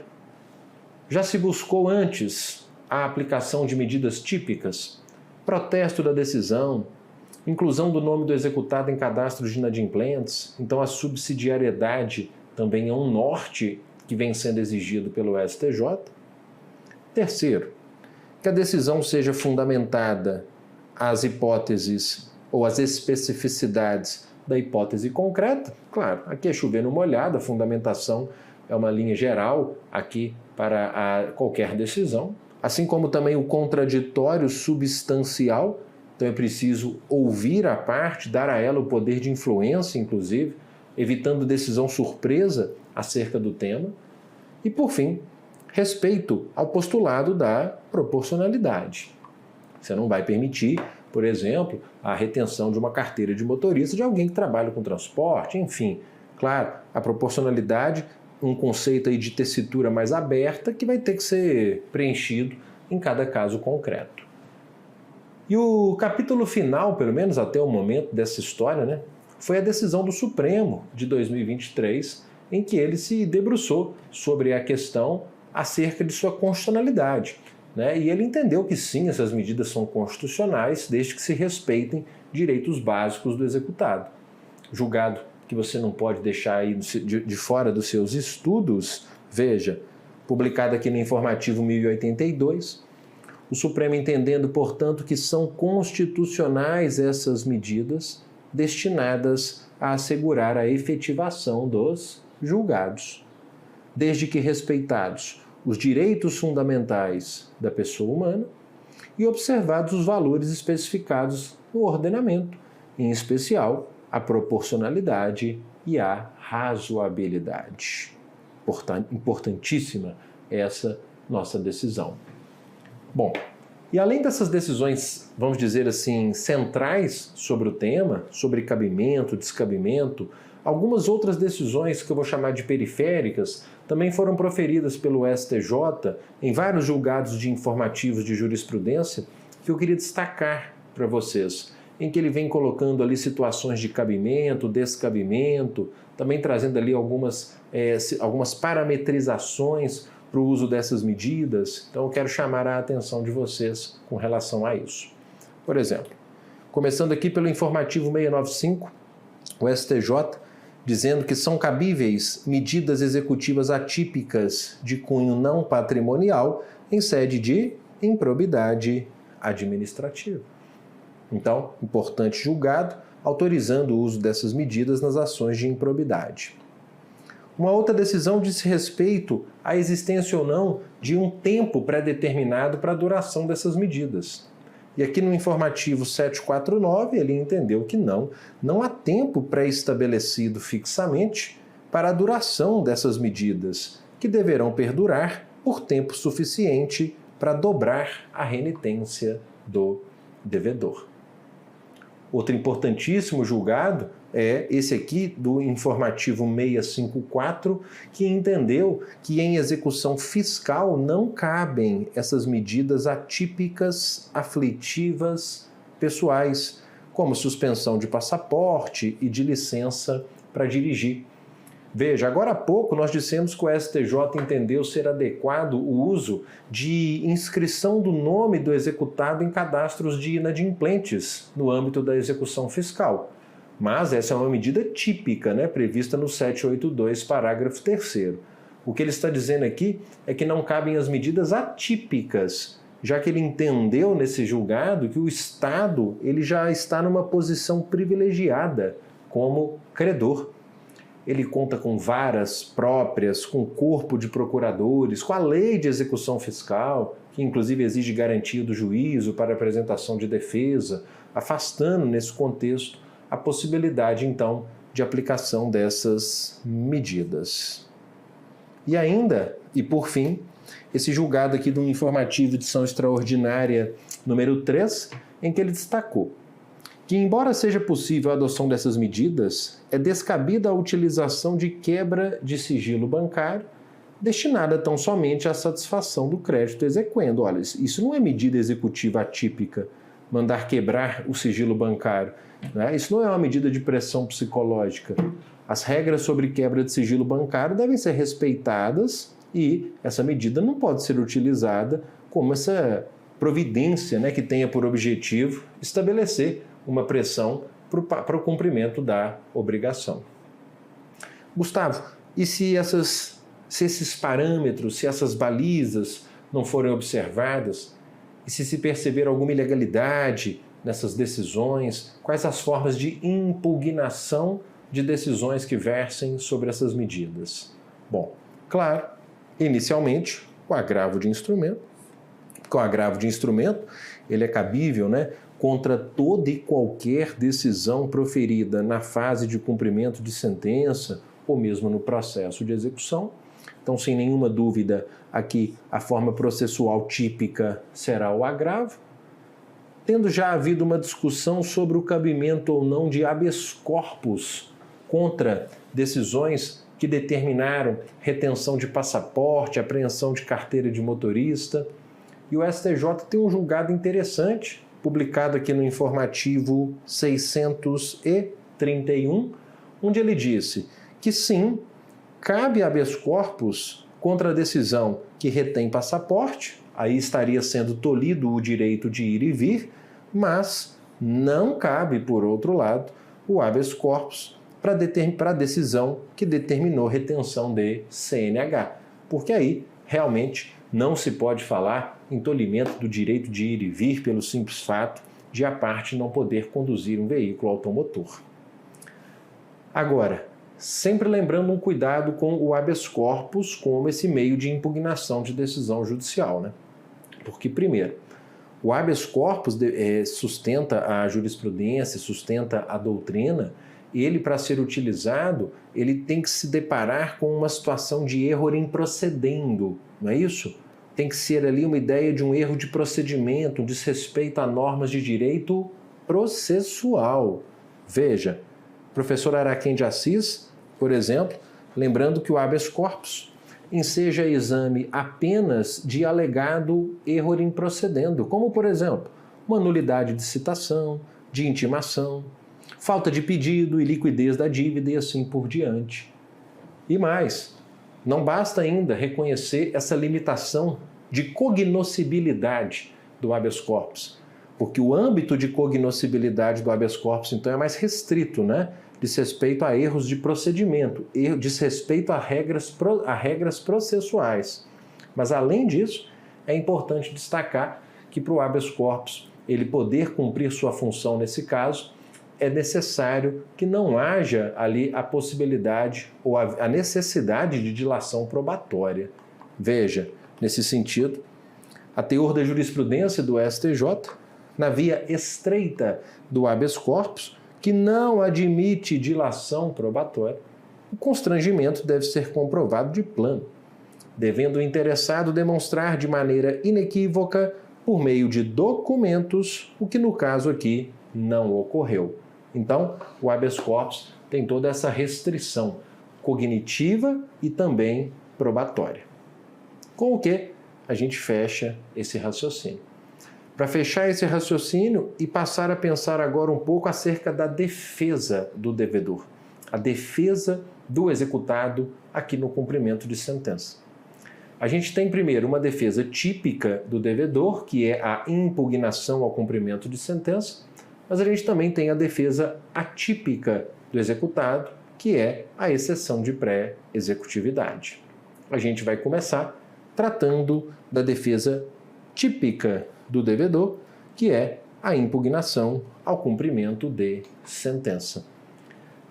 Já se buscou antes a aplicação de medidas típicas, protesto da decisão, inclusão do nome do executado em cadastro de inadimplentes, então a subsidiariedade também é um norte que vem sendo exigido pelo STJ. Terceiro, que a decisão seja fundamentada às hipóteses ou às especificidades da hipótese concreta. Claro, aqui é chover no molhado, a fundamentação é uma linha geral aqui para qualquer decisão, assim como também o contraditório substancial. Então é preciso ouvir a parte, dar a ela o poder de influência, inclusive, evitando decisão surpresa acerca do tema. E, por fim, respeito ao postulado da proporcionalidade. Você não vai permitir, por exemplo, a retenção de uma carteira de motorista de alguém que trabalha com transporte, enfim. Claro, a proporcionalidade, um conceito aí de tessitura mais aberta que vai ter que ser preenchido em cada caso concreto. E o capítulo final, pelo menos até o momento dessa história, né, foi a decisão do Supremo de 2023, em que ele se debruçou sobre a questão acerca de sua constitucionalidade, né, e ele entendeu que sim, essas medidas são constitucionais, desde que se respeitem direitos básicos do executado. Julgado que você não pode deixar aí de fora dos seus estudos, veja, publicado aqui no Informativo 1082, o Supremo entendendo, portanto, que são constitucionais essas medidas destinadas a assegurar a efetivação dos julgados, desde que respeitados os direitos fundamentais da pessoa humana e observados os valores especificados no ordenamento, em especial a proporcionalidade e a razoabilidade. Importantíssima essa nossa decisão. Bom, e além dessas decisões, vamos dizer assim, centrais sobre o tema, sobre cabimento, descabimento, algumas outras decisões que eu vou chamar de periféricas também foram proferidas pelo STJ em vários julgados de informativos de jurisprudência que eu queria destacar para vocês, em que ele vem colocando ali situações de cabimento, descabimento, também trazendo ali algumas parametrizações para o uso dessas medidas. Então eu quero chamar a atenção de vocês com relação a isso. Por exemplo, começando aqui pelo informativo 695, o STJ dizendo que são cabíveis medidas executivas atípicas de cunho não patrimonial em sede de improbidade administrativa. Então, importante julgado, autorizando o uso dessas medidas nas ações de improbidade. Uma outra decisão diz respeito à existência ou não de um tempo pré-determinado para a duração dessas medidas. E aqui no informativo 749 ele entendeu que não há tempo pré-estabelecido fixamente para a duração dessas medidas, que deverão perdurar por tempo suficiente para dobrar a renitência do devedor. Outro importantíssimo julgado é esse aqui do informativo 654, que entendeu que em execução fiscal não cabem essas medidas atípicas, aflitivas, pessoais, como suspensão de passaporte e de licença para dirigir. Veja, agora há pouco nós dissemos que o STJ entendeu ser adequado o uso de inscrição do nome do executado em cadastros de inadimplentes no âmbito da execução fiscal. Mas essa é uma medida típica, prevista no 782, parágrafo 3º. O que ele está dizendo aqui é que não cabem as medidas atípicas, já que ele entendeu nesse julgado que o Estado ele já está numa posição privilegiada como credor. Ele conta com varas próprias, com corpo de procuradores, com a lei de execução fiscal, que inclusive exige garantia do juízo para apresentação de defesa, afastando nesse contexto a possibilidade, então, de aplicação dessas medidas. E ainda, e por fim, esse julgado aqui do informativo edição extraordinária número 3, em que ele destacou que, embora seja possível a adoção dessas medidas, é descabida a utilização de quebra de sigilo bancário destinada tão somente à satisfação do crédito exequendo. Olha, isso não é medida executiva atípica, mandar quebrar o sigilo bancário. Isso não é uma medida de pressão psicológica. As regras sobre quebra de sigilo bancário devem ser respeitadas e essa medida não pode ser utilizada como essa providência que tenha por objetivo estabelecer uma pressão para o cumprimento da obrigação. Gustavo, e se esses parâmetros, se essas balizas não forem observadas, e se perceber alguma ilegalidade nessas decisões, quais as formas de impugnação de decisões que versem sobre essas medidas? Bom, claro, inicialmente, o agravo de instrumento. Com o agravo de instrumento, ele é cabível, contra toda e qualquer decisão proferida na fase de cumprimento de sentença ou mesmo no processo de execução. Então, sem nenhuma dúvida, aqui a forma processual típica será o agravo. Tendo já havido uma discussão sobre o cabimento ou não de habeas corpus contra decisões que determinaram retenção de passaporte, apreensão de carteira de motorista, e o STJ tem um julgado interessante, publicado aqui no informativo 631, onde ele disse que sim, cabe habeas corpus contra a decisão que retém passaporte, aí estaria sendo tolhido o direito de ir e vir, mas não cabe, por outro lado, o habeas corpus para a decisão que determinou retenção de CNH, porque aí realmente não se pode falar em tolimento do direito de ir e vir pelo simples fato de a parte não poder conduzir um veículo automotor. Agora, sempre lembrando um cuidado com o habeas corpus como esse meio de impugnação de decisão judicial, Porque, primeiro, o habeas corpus sustenta a jurisprudência, sustenta a doutrina ele, para ser utilizado, ele tem que se deparar com uma situação de erro em procedendo, não é isso? Tem que ser ali uma ideia de um erro de procedimento, um desrespeito a normas de direito processual. Veja, professor Araquém de Assis, por exemplo, lembrando que o habeas corpus enseja exame apenas de alegado erro in procedendo, como, por exemplo, uma nulidade de citação, de intimação, falta de pedido e liquidez da dívida e assim por diante. E mais, não basta ainda reconhecer essa limitação de cognoscibilidade do habeas corpus, porque o âmbito de cognoscibilidade do habeas corpus, então, é mais restrito, né? Diz respeito a erros de procedimento, diz respeito a regras processuais. Mas, além disso, é importante destacar que para o habeas corpus ele poder cumprir sua função nesse caso, é necessário que não haja ali a possibilidade ou a necessidade de dilação probatória. Veja, nesse sentido, a teor da jurisprudência do STJ, na via estreita do habeas corpus, que não admite dilação probatória, o constrangimento deve ser comprovado de plano, devendo o interessado demonstrar de maneira inequívoca, por meio de documentos, o que no caso aqui não ocorreu. Então, o habeas corpus tem toda essa restrição cognitiva e também probatória. Com o que a gente fecha esse raciocínio. Para fechar esse raciocínio e passar a pensar agora um pouco acerca da defesa do devedor, a defesa do executado aqui no cumprimento de sentença. A gente tem primeiro uma defesa típica do devedor, que é a impugnação ao cumprimento de sentença, mas a gente também tem a defesa atípica do executado, que é a exceção de pré-executividade. A gente vai começar tratando da defesa típica do devedor, que é a impugnação ao cumprimento de sentença.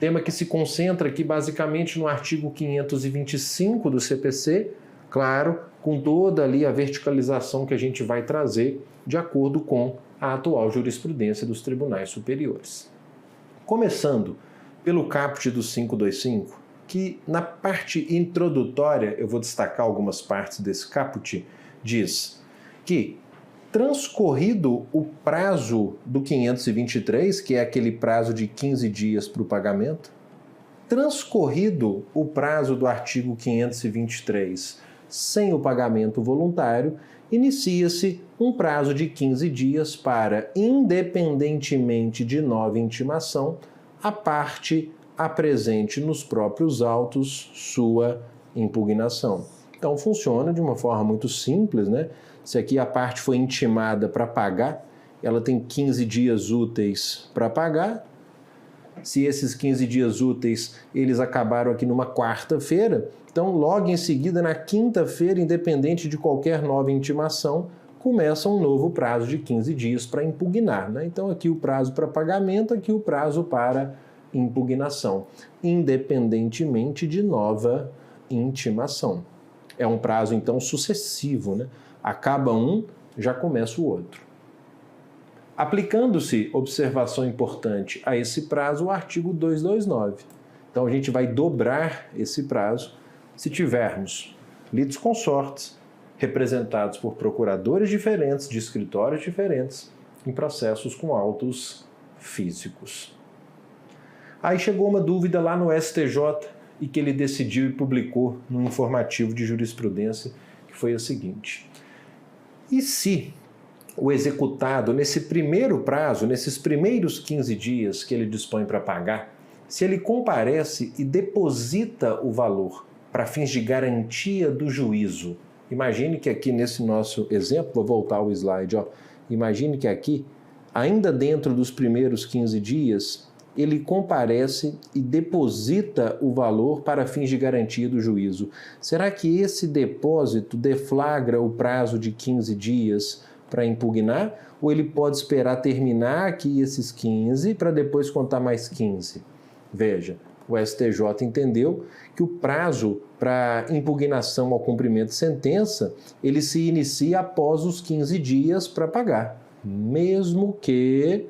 Tema que se concentra aqui basicamente no artigo 525 do CPC, claro, com toda ali a verticalização que a gente vai trazer de acordo com a atual jurisprudência dos tribunais superiores. Começando pelo caput do 525, que na parte introdutória, eu vou destacar algumas partes desse caput, diz que transcorrido o prazo do 523, que é aquele prazo de 15 dias para o pagamento, transcorrido o prazo do artigo 523 sem o pagamento voluntário, inicia-se um prazo de 15 dias para, independentemente de nova intimação, a parte apresente nos próprios autos sua impugnação. Então funciona de uma forma muito simples, né? Se aqui a parte foi intimada para pagar, ela tem 15 dias úteis para pagar. Se esses 15 dias úteis eles acabaram aqui numa quarta-feira, então logo em seguida, na quinta-feira, independente de qualquer nova intimação, começa um novo prazo de 15 dias para impugnar, né? Então aqui o prazo para pagamento, aqui o prazo para impugnação, independentemente de nova intimação. É um prazo, então, sucessivo, né? Acaba um, já começa o outro. Aplicando-se, observação importante, a esse prazo, o artigo 229. Então, a gente vai dobrar esse prazo se tivermos litisconsortes representados por procuradores diferentes, de escritórios diferentes, em processos com autos físicos. Aí chegou uma dúvida lá no STJ e que ele decidiu e publicou no informativo de jurisprudência, que foi a seguinte: e se o executado, nesse primeiro prazo, nesses primeiros 15 dias que ele dispõe para pagar, se ele comparece e deposita o valor para fins de garantia do juízo? Imagine que aqui nesse nosso exemplo, vou voltar ao slide, imagine que aqui, ainda dentro dos primeiros 15 dias, ele comparece e deposita o valor para fins de garantia do juízo. Será que esse depósito deflagra o prazo de 15 dias para impugnar? Ou ele pode esperar terminar aqui esses 15 para depois contar mais 15? Veja, o STJ entendeu que o prazo para impugnação ao cumprimento de sentença, ele se inicia após os 15 dias para pagar, mesmo que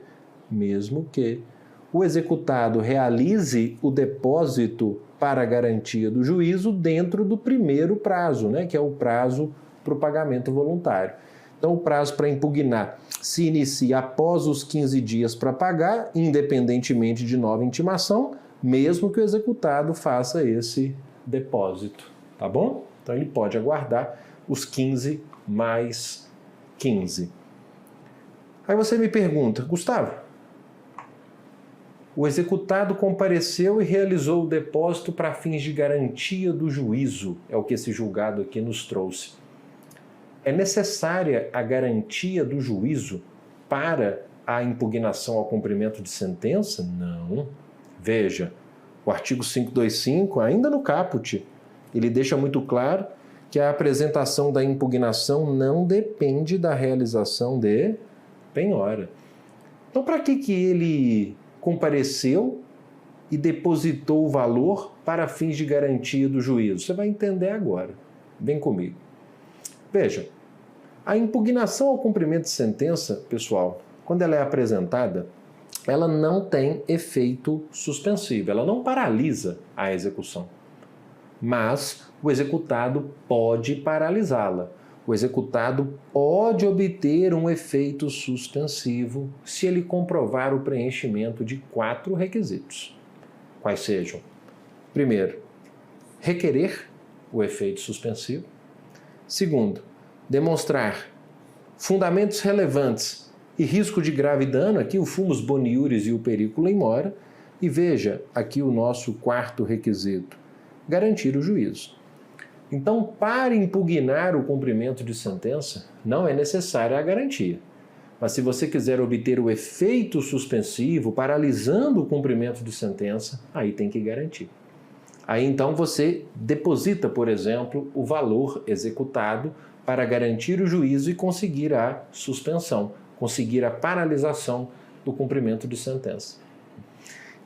o executado realize o depósito para a garantia do juízo dentro do primeiro prazo, né, que é o prazo para o pagamento voluntário. Então, o prazo para impugnar se inicia após os 15 dias para pagar, independentemente de nova intimação, mesmo que o executado faça esse depósito, tá bom? Então, ele pode aguardar os 15 mais 15. Aí você me pergunta, Gustavo, o executado compareceu e realizou o depósito para fins de garantia do juízo, é o que esse julgado aqui nos trouxe. É necessária a garantia do juízo para a impugnação ao cumprimento de sentença? Não. Veja, o artigo 525, ainda no caput, ele deixa muito claro que a apresentação da impugnação não depende da realização de penhora. Então, para que ele compareceu e depositou o valor para fins de garantia do juízo? Você vai entender agora. Vem comigo. Veja, a impugnação ao cumprimento de sentença, pessoal, quando ela é apresentada, ela não tem efeito suspensivo, ela não paralisa a execução. Mas o executado pode paralisá-la. O executado pode obter um efeito suspensivo se ele comprovar o preenchimento de 4 requisitos. Quais sejam? Primeiro, requerer o efeito suspensivo. Segundo, demonstrar fundamentos relevantes e risco de grave dano, aqui o fumus boniuris e o periculum in mora, e veja aqui o nosso 4º requisito, garantir o juízo. Então, para impugnar o cumprimento de sentença, não é necessária a garantia. Mas se você quiser obter o efeito suspensivo, paralisando o cumprimento de sentença, aí tem que garantir. Aí então você deposita, por exemplo, o valor executado para garantir o juízo e conseguir a suspensão, conseguir a paralisação do cumprimento de sentença.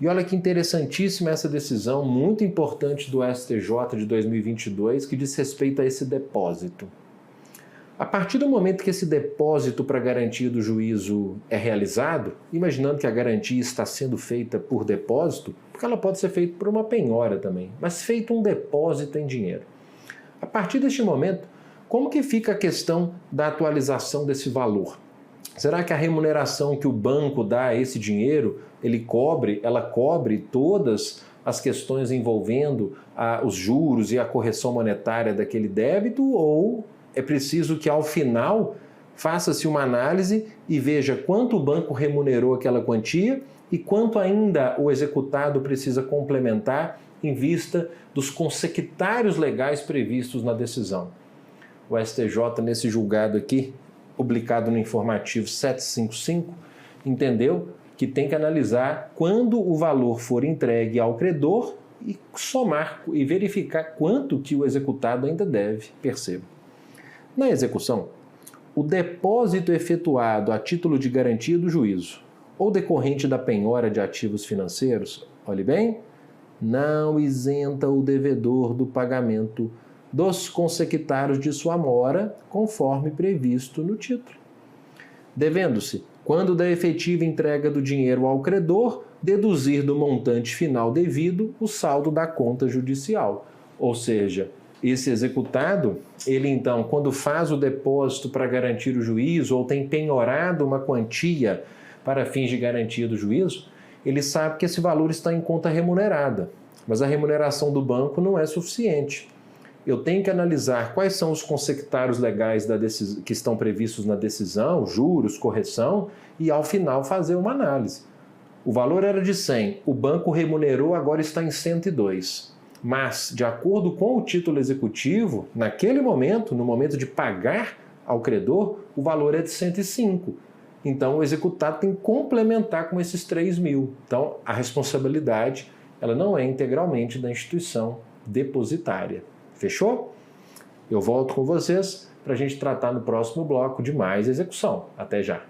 E olha que interessantíssima essa decisão, muito importante do STJ de 2022, que diz respeito a esse depósito. A partir do momento que esse depósito para garantia do juízo é realizado, imaginando que a garantia está sendo feita por depósito, porque ela pode ser feita por uma penhora também, mas feito um depósito em dinheiro. A partir deste momento, como que fica a questão da atualização desse valor? Será que a remuneração que o banco dá a esse dinheiro, ela cobre todas as questões envolvendo os juros e a correção monetária daquele débito? Ou é preciso que ao final faça-se uma análise e veja quanto o banco remunerou aquela quantia e quanto ainda o executado precisa complementar em vista dos consectários legais previstos na decisão? O STJ, nesse julgado aqui, publicado no informativo 755, entendeu que tem que analisar quando o valor for entregue ao credor e somar e verificar quanto que o executado ainda deve, perceba. Na execução, o depósito efetuado a título de garantia do juízo ou decorrente da penhora de ativos financeiros, olhe bem, não isenta o devedor do pagamento dos consectários de sua mora, conforme previsto no título. Devendo-se, quando da efetiva entrega do dinheiro ao credor, deduzir do montante final devido o saldo da conta judicial. Ou seja, esse executado, ele então, quando faz o depósito para garantir o juízo ou tem penhorado uma quantia para fins de garantia do juízo, ele sabe que esse valor está em conta remunerada, mas a remuneração do banco não é suficiente. Eu tenho que analisar quais são os consectários legais que estão previstos na decisão, juros, correção, e ao final fazer uma análise. O valor era de 100, o banco remunerou, agora está em 102. Mas, de acordo com o título executivo, naquele momento, no momento de pagar ao credor, o valor é de 105. Então, o executado tem que complementar com esses 3.000. Então, a responsabilidade ela não é integralmente da instituição depositária. Fechou? Eu volto com vocês para a gente tratar no próximo bloco de mais execução. Até já!